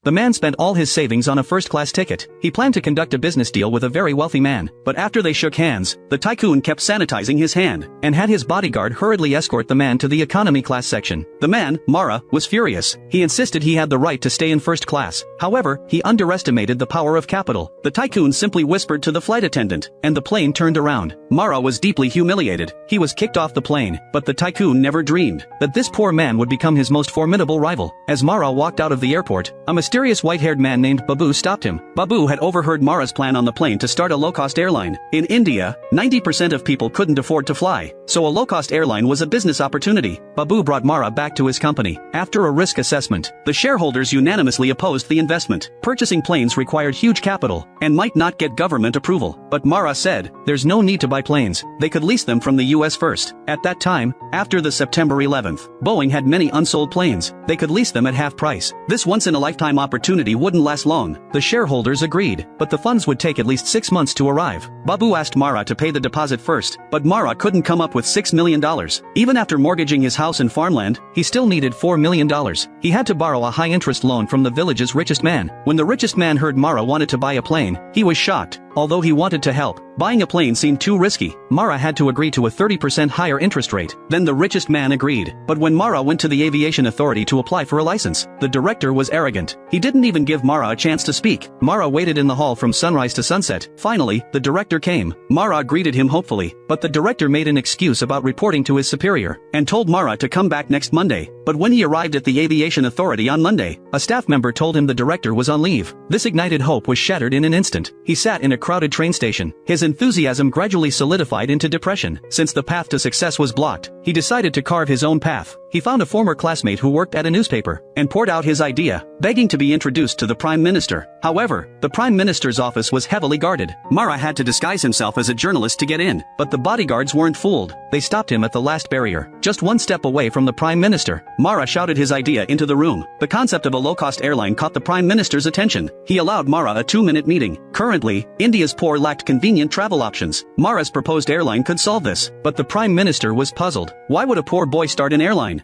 The man spent all his savings on a first-class ticket. He planned to conduct a business deal with a very wealthy man, but after they shook hands, the tycoon kept sanitizing his hand, and had his bodyguard hurriedly escort the man to the economy class section. The man, Mara, was furious. He insisted he had the right to stay in first class. However, he underestimated the power of capital. The tycoon simply whispered to the flight attendant, and the plane turned around. Mara was deeply humiliated. He was kicked off the plane, but the tycoon never dreamed that this poor man would become his most formidable rival. As Mara walked out of the airport, a mysterious white-haired man named Babu stopped him. Babu had overheard Mara's plan on the plane to start a low-cost airline. In India, 90% of people couldn't afford to fly, so a low-cost airline was a business opportunity. Babu brought Mara back to his company. After a risk assessment, the shareholders unanimously opposed the investment. Purchasing planes required huge capital, and might not get government approval. But Mara said, there's no need to buy planes, they could lease them from the US first. At that time, after the September 11th, Boeing had many unsold planes. They could lease them at half price. This once-in-a-lifetime opportunity wouldn't last long. The shareholders agreed, but the funds would take at least 6 months to arrive. Babu asked Mara to pay the deposit first, but Mara couldn't come up with $6 million. Even after mortgaging his house and farmland, he still needed $4 million. He had to borrow a high-interest loan from the village's richest man. When the richest man heard Mara wanted to buy a plane, he was shocked. Although he wanted to help, buying a plane seemed too risky. Mara had to agree to a 30% higher interest rate. Then the richest man agreed. But when Mara went to the aviation authority to apply for a license, the director was arrogant. He didn't even give Mara a chance to speak. Mara waited in the hall from sunrise to sunset. Finally, the director came. Mara greeted him hopefully, but the director made an excuse about reporting to his superior, and told Mara to come back next Monday. But when he arrived at the aviation authority on Monday, a staff member told him the director was on leave. This ignited hope was shattered in an instant. He sat in a crowded train station. His enthusiasm gradually solidified into depression. Since the path to success was blocked, he decided to carve his own path. He found a former classmate who worked at a newspaper, and poured out his idea, begging to be introduced to the Prime Minister. However, the Prime Minister's office was heavily guarded. Mara had to disguise himself as a journalist to get in, but the bodyguards weren't fooled. They stopped him at the last barrier, just one step away from the Prime Minister. Mara shouted his idea into the room. The concept of a low-cost airline caught the Prime Minister's attention. He allowed Mara a 2-minute meeting. Currently, India's poor lacked convenient travel options. Mara's proposed airline could solve this, but the Prime Minister was puzzled. Why would a poor boy start an airline?